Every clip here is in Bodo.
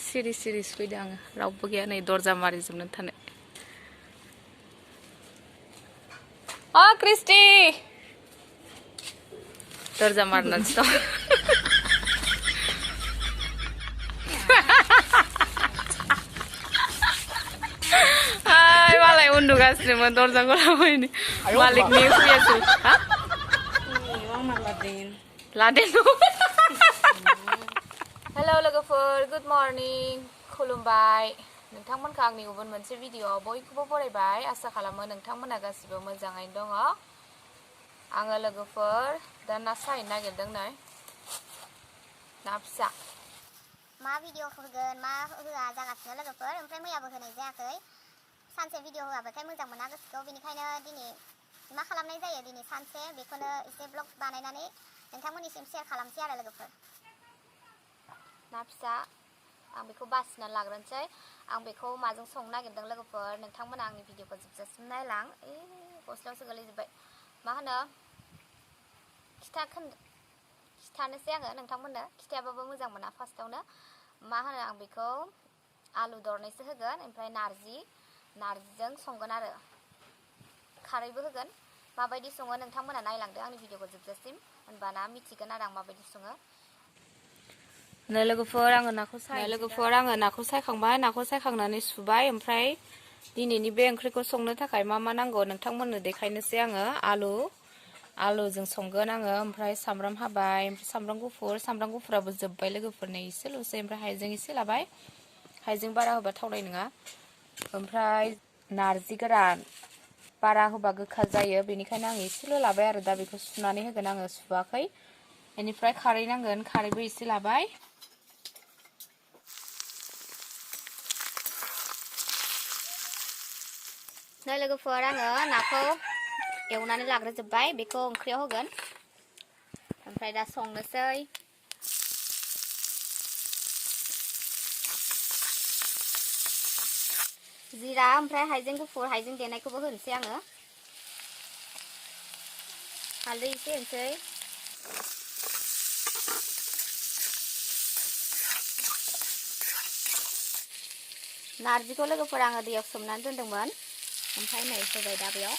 सिरि सिरि फैदों आङो रावबो गैया नै दरजा मारिजोबनानै थानाय अ क्रिस्टि दरजा मारनानैसो दं मालाय उन्दुगासिनोमोन दरजाखौ लाबोयनि मालिकनि फैयासै हा लादेन हेलौ लोगोफोर गुड मर्निं खुलुमबाय नोंथांमोनखौ आंनि गुबुन मोनसे भिडिअआव बयखौबो बरायबाय आसा खालामो नोंथांमोना गासिबो मोजाङैनो दङ आङो लोगोफोर दा ना सायनो नागिरदों नै ना फिसा मा भिडिअ होगोन मा होआ जागासिनो लोगोफोर ओमफ्राय मैयाबो होनाय जायाखै सानसे भिडिअ होआबाथाय मोजां मोना गोसोखौ बेनिखायनो दिनै मा खालामनाय जायो दिनै सानसे बेखौनो एसे ब्लग बानायनानै नोंथांमोननिसिम शेयार खालामसै आरो लोगोफोर ना फिसा आं बेखौ बासिना लाग्रोनोसै आं बेखौ माजों संनो नागिरदों लोगोफोर नोंथांमोना आंनि भिडिअखौ जोबजासिम नायलां गस्लायावसो गोलैजोब्बाय मा होनो खिथानोसै आङो नोंथांमोननो खिथायाबाबो मोजां मोना फार्स्टआवनो मा होनो आं बेखौ आलु दरनैसो होगोन ओमफ्राय नारजिजों संगोन आरो खारैबो होगोन माबायदि सङो नोंथांमोना नायलांदो आंनि भिडिअखौ जोबजासिम होनबाना मिथिगोन आरो आं माबायदि सङो नै लोगोफोर आङो नाखौ सायखांबाय नाखौ सायखांनानै सुबाय ओमफ्राय दिनैनि बे ओंख्रिखौ संनो थाखाय मा मा नांगौ नोंथांमोननो देखायनोसै आङो आलुजों संगोन आङो ओमफ्राय सामब्राम हाबाय सामब्राम गुफुराबो जोब्बाय लोगोफोरनो एसेल'सै ओमफ्राय हाइजें एसे लाबाय हाइजें बारा होबा थावनाय नङा ओमफ्राय नारजि गोरान बारा होबा गोखा जायो बेनिखायनो आं एसेल' लाबाय आरो दा बेखौ सुनानै होगोन आङो सुवाखै बेनिफ्राय खारै नांगोन खारैबो एसे लाबाय नै लोगोफोर आङो नाखौ एवनानै लाग्रोजोब्बाय बेखौ ओंख्रियाव होगोन ओमफ्राय दा संनोसै जिरा ओमफ्राय हाइजें गुफुर हाइजें देनायखौबो होनोसै आङो हालदै एसे होनोसै नारजिखौ लोगोफोर आङो दैयाव सोमनानै दोनदोंमोन ओमफ्राय नै होबाय दा बेयाव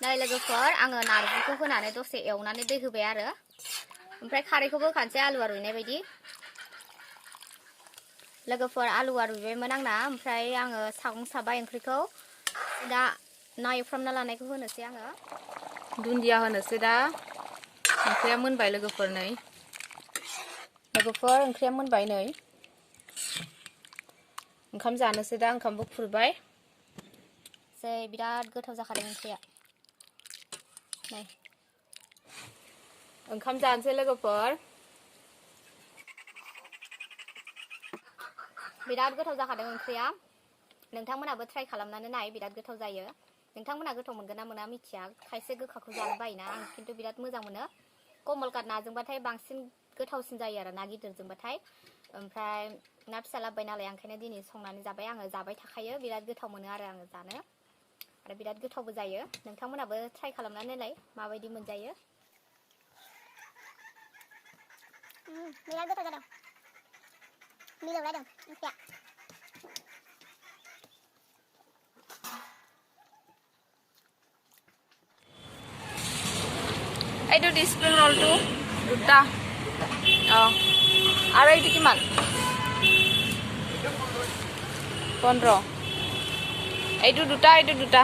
नै लोगोफोर आङो नारजिखौ होनानै दसे एवनानै दै होबाय आरो ओमफ्राय खारैखौबो होखानोसै आलुआ रुइनाय बायदि लोगोफोर आलुआ रुइबायमोन आंना ओमफ्राय आङो सागं साबाय ओंख्रिखौ दा ना एवफ्रामना लानायखौ होनोसै आङो दुन्दिया होनोसै दा ओंख्रिया मोनबाय लोगोफोर ओंख्रिया मोनबाय नै ओंखाम जानोसै दा ओंखामबो खुरबाय बिराद गोथाव जाखादों ओंख्रिया नै ओंखाम जानोसै लोगोफोर बिराद गोथाव जाखादों ओंख्रिया नोंथांमोनाबो ट्राइ खालामनानै नाय बिराद गोथाव जायो नोंथांमोना गोथाव मोनगोन ना मोना मिथिया खायसे गोखाखौ जानो बायोना आं खिन्थु बिराद मोजां मोनो कमलकाट नाजोंबाथाय बांसिन गोथावसिन जायो आरो ना गिदिरजोंबाथाय ओमफ्राय ना फिसा लाबोबाय नालाय ओंखायनो दिनै संनानै जाबाय आङो जाबाय थाखायो बिराद गोथाव मोनो आरो आङो जानो आरो बिराद गोथावबो जायो नोंथांमोनाबो ट्राइ खालामनानै नाय माबायदि मोनजायो बिराद गोथाव जादों मिलौलायदों ओंख्रिया এইটো স্প্ৰিং ৰলটো দুটা আৰু এইটো কিমান 15 এইটো দুটা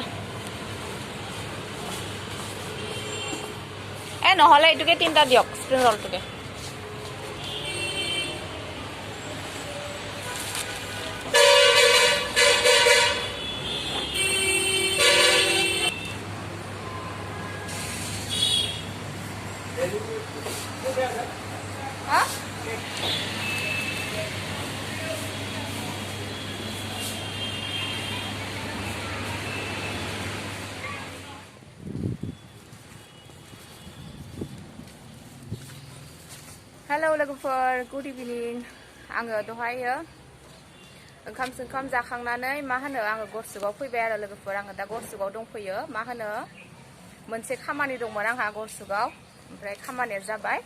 নহ'লে এইটোকে 3টা দিয়ক স্প্ৰিং ৰলটোকে हेलौ लोगोफोर गुड इभिनिं आङो दहायो ओंखाम जाखांनानै मा होनो आङो गरचुकआव फैबाय आरो लोगोफोर आङो दा गरचुकआव दंफैयो मा होनो मोनसे खामानि दंमोन आंहा गरसुगाव ओमफ्राय खामानिया जाबाय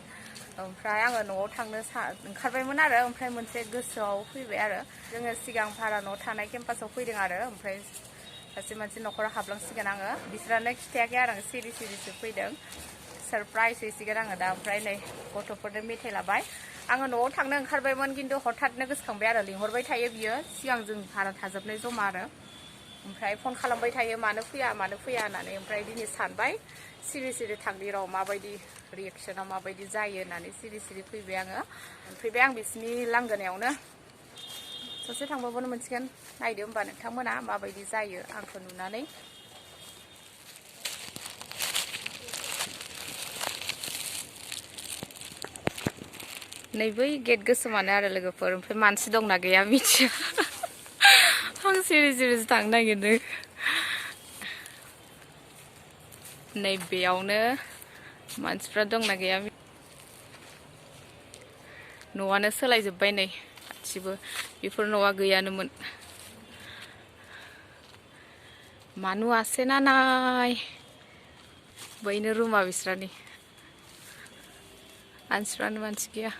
ओमफ्राय आङो न'आव थांनो ओंखारबायमोन आरो ओमफ्राय मोनसे गोसोआव फैबाय आरो जोङो सिगां भारा न' थानाय केम्पासाव फैदों आरो ओमफ्राय सासे मानसि न'खराव हाबलांसिगोन आङो बिसोरानो खिथायाखै आरो आं सिरि सिरिसो फैदों सरप्राइज हैसिगोन आङो दा ओमफ्राय नै गथ'फोरनो मेथाइ लाबाय आङो न'आव थांनो ओंखारबायमोन खिन्थु हठाथनो गोसोखांबाय आरो लिंहरबाय थायो बियो सिगां जों भारा थाजोबनाय जमा आरो ओमफ्राय फन खालामबाय थायो मानो फैया होननानै ओमफ्राय दिनै सानबाय सिरि सिरि थांनि र' माबायदि रिएक्सनाव माबायदि जायो होननानै सिरि सिरि फैबाय आङो फैबाय आं बिसिनि लांगोनायावनो ससे थांबाबोनो मोनसिगोन नायदो होमबा नोंथांमोना माबायदि जायो आंखौ नुनानै नै बै गेट गोसोमानो आरो लोगोफोर ओमफ्राय मानसि दंना गैया मिथिया आं सिरि सिरिसो थांनो नागिरदों नै बेयावनो मानसिफ्रा दंना गैया न'आनो सोलायजोब्बाय नै गासिबो बेफोर न'आ गैयानोमोन मानु आसे ना नाय बैनो रुमा बिस्रानि मानसिफ्रानो मानसि गैया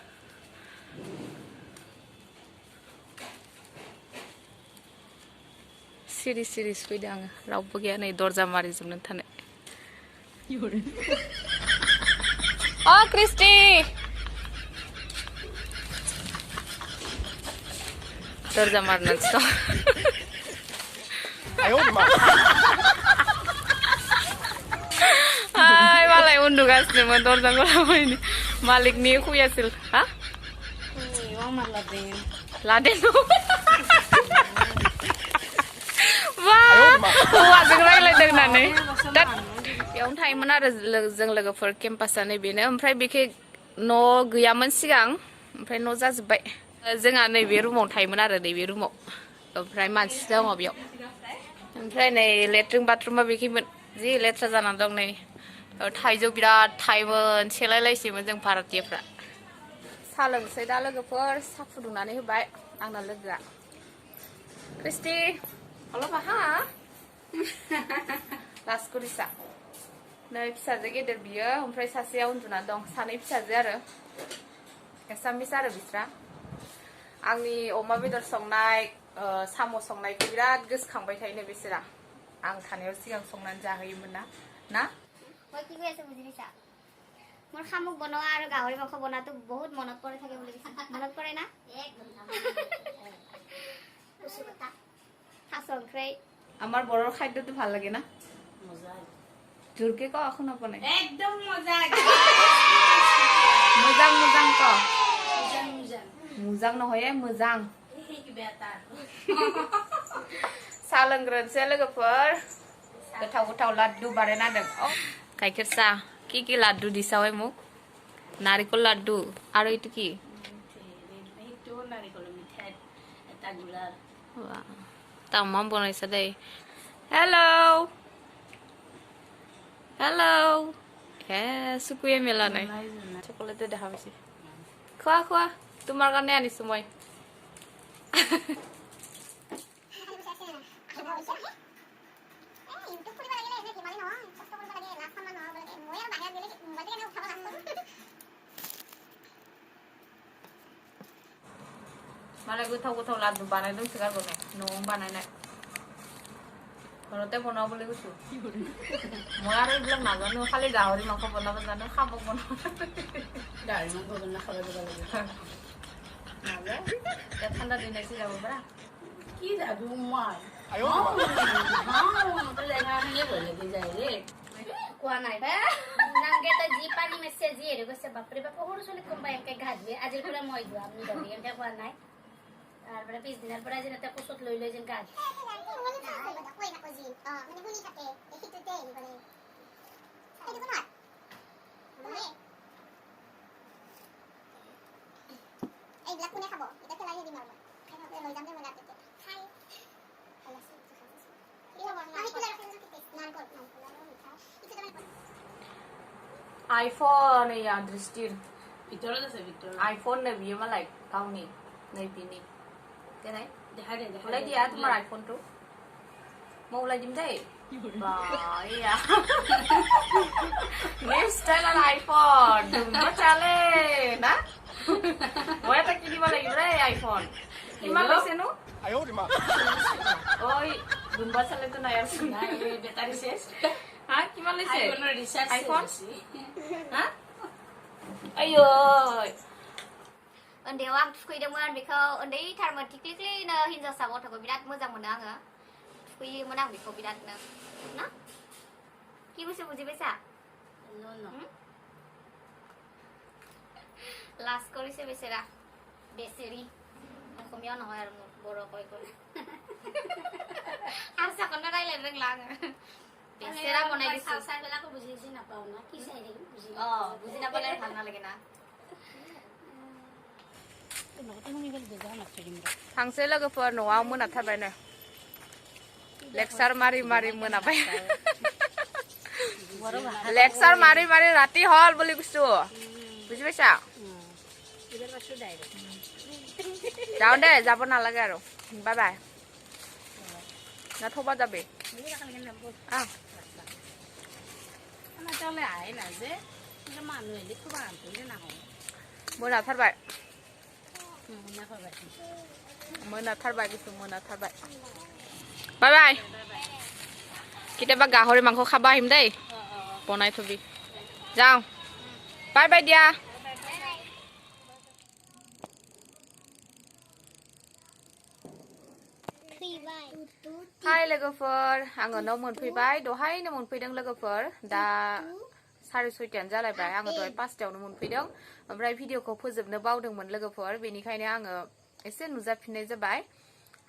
सिरि सिरि फैदों आङो रावबो गैया नै दरजा मारिजोबनानै थानाय अ क्रिस्टि दरजा मारनानैसो दं मालाय उन्दुगासिनोमोन दरजा गलाबायनो मालिकनि खुयासिल हा लादेन हौवाजों रायलायदों होननानै बेयावनो थायोमोन आरो जों लोगोफोर केम्पासा नैबेनो ओमफ्राय बेखै न' गैयामोन सिगां ओमफ्राय न' जाजोब्बाय जोंहा नैबे रुमाव थायोमोन आरो नैबे रुमाव ओमफ्राय मानसि दङ बेयाव ओमफ्राय नै लेट्रिन बाथरुमा बेखैमोन जि लेथ्रा जानानै दं नै थाइजौ बिराद थायोमोन सेलायलायसैमोन जों भारतीयफ्रा साहा लोंसै दा लोगोफोर साहा फुदुंनानै होबाय आंना लोगोआ क्रिस्टि अलप हा लासकुरिसा नै फिसाजो गेदेर बियो ओमफ्राय सासेया उन्दुनानै दं सानै फिसाजो आरो एसामिस आरो बिस्रा आंनि अमा बेदर संनाय साम' संनायखौ बिराद गोसोखांबाय थायो बिसोरा आं थानायाव सिगां संनानै जाहोयोमोन ना মই কি কৈ আছো বুজি পাইছা মোৰ খামুক বনোৱা আৰু গাহৰি মাংস বনোৱাটো বহুত মনত পৰে থাকে বুলি মনত পৰে না একদম থাছ ওংख्रै আমাৰ বড়ৰ খাদ্যটো ভাল লাগে না মজা জোৰকে ক এখন আপনে একদম মজা मोजां मोजां क मोजां নহয় मोजां साहा लोंग्रोनोसै लोगोफोर गोथाव गोथाव लाड्डु बानायना दोन गाइखेर साहा কি লাড্ডু দিছাও মোক নাৰিকল লাড্ডু আৰু এইটো কি এইটো নাৰিকল মিঠাই এটা গুলাৰ তামাম বনাইছা দেই হেল্ল' চকুৱে মেলা নাই চকলেটে দেখা পাইছে খোৱা খোৱা তোমাৰ কাৰণে আনিছো মই malah goथाव लाडु बानायदों सिगां नै न'आव बानायनाय ঘৰতে বনাব বুলি কৈছো মই আৰু এইবিলাক নাজানো খালি গাহৰি মাংস বনাব জানো খাব বনাব গাহৰি মাংস বনাব খাব লাগে নালে ঠাণ্ডা দিন আছে যাব পাৰা কি যাদু মই কোৱা নাই নাংগে জি পানী মেছে জি হেৰি কৈছে বাপৰে বাপ সৰু ছোৱালী কোনোবা একে ঘা ধুৱে আজিৰ পৰা মই ধোৱা আমি ধৰি এনে কোৱা নাই তাৰপৰা পিছদিনাৰ পৰা যেন এটা কোচত লৈ যেন গা এইবিলাক কোনে খাব এটা পেলাই দিম আৰু লৈ যাম দে মই ৰাতিতে খাই iPhone ya dristir ভিতৰত আছে ভিতৰত iPhone নে বিয়ে মালাই কাউনি নাই পিনি তে নাই দেখাই দে ওলাই দিয়া তোমাৰ iPhone টো Mau là gì đây? Bởi à. Next style là iPhone. Đừng có trả lên. Hả? Ôi, ta kia đi vào lại đây iPhone. Đi mà lấy xe nó? Ayo di mana? Ôi, đừng bắt trả lên tôi này em xin. Này, battery says. Hả? Kí mà lấy xe? iPhone research. iPhone? Hả? Ây ơi. Uन्दैयाव आं थुखैदोंमोन बेखौ उन्दैथारमोन थिख्लिख्लिनो हिनजावसा गथ'खौ बिराद मोजां मोनो आङो थुखैयोमोन आं बेखौ बिरादनो ना কি বুঝে বুঝিবাইছা No, no. লাজ কৰিছে বেচেৰা বেচেৰি অসমীয়া নহয় আৰু বৰ কৈ কৈ আৰু চাকনে ৰাইলে ৰংলা আङो বেচেৰা বনাই দিছো চাই বেলাকো বুজিছি নাপাও না কি চাই দেখি বুজি বুজি নাপালে ভাল নালাগে না Thangse logofor n'आव मोनाथारबाय नो लेक्सार मारि मारि मोनाबाय लेक्सार मारि मारि राति हल বুলি কৈছো বুজি পাইছা যাও দে যাব নালাগে আৰু বাই বাই না থবা যাবি मोनाथारबाय मोनाथारबाय কিছু मोनाथारबाय বাই বাই কেতিয়াবা গাহৰি মাংস খাবা আহিম দেই বনাই থবি যাও বাই বাই দিয়া हाय लोगोफोर आङो न' मोनफैबाय दहायनो मोनफैदों लोगोफोर दा 6:30 जालायबाय आङो दहाय 5टायावनो मोनफैदों ओमफ्राय भिडिअखौ फोजोबनो बावदोंमोन लोगोफोर बेनिखायनो आङो एसे नुजाफिननाय जाबाय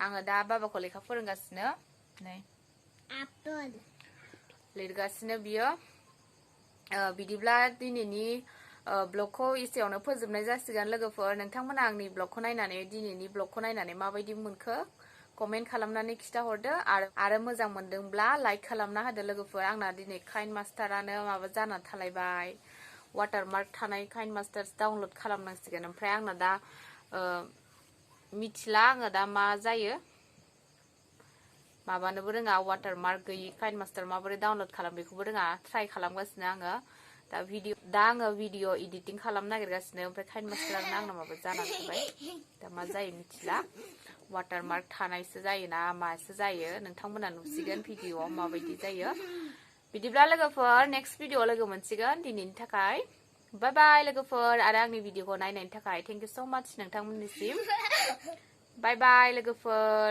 आङो दा बाबाखौ लेखा फोरोंगासिनो नै आपोल लिरगासिनो बियो बिदिब्ला दिनैनि ब्लगखौ एसेयावनो फोजोबनाय जासिगोन लोगोफोर नोंथांमोना आंनि ब्लगखौ नायनानै दिनैनि ब्लगखौ नायनानै माबायदि मोनखो कमेन्ट खालामनानै खिथा हरदो आरो मोजां मोनदोंब्ला लाइक खालामना होदो लोगोफोर आंना दिनै काइन मास्टारानो माबा जाना थालायबाय वाटारमार्क थानाय काइन मास्टार्स डाउनलड खालामनांसिगोन ओमफ्राय आंना दा मिथिला आङो दा मा जायो माबानोबो रोङा वाटारमार्क गैयि काइन मास्टार माबोरै डाउनलड खालाम बेखौबो रोङा ट्राइ खालामगासिनो आङो दा आङो भिडिअ एडिटिं खालामनो नागिरगासिनो ओमफ्राय काइन मास्टारानो आंना माबा जानानै थाबाय दा मा जायो मिथिला वाटारमार्क थानायसो जायो ना मासो जायो नोंथांमोना नुसिगोन भिडिअआव माबायदि जायो बिदिब्ला लोगोफोर नेक्स्ट भिडिअ लोगो मोनसिगोन दिनैनि थाखाय बाय बाय लोगोफोर आरो आंनि भिडिअखौ नायनायनि थाखाय थेंक इउ सो माच नोंथांमोननिसिम बाय बाय लोगोफोर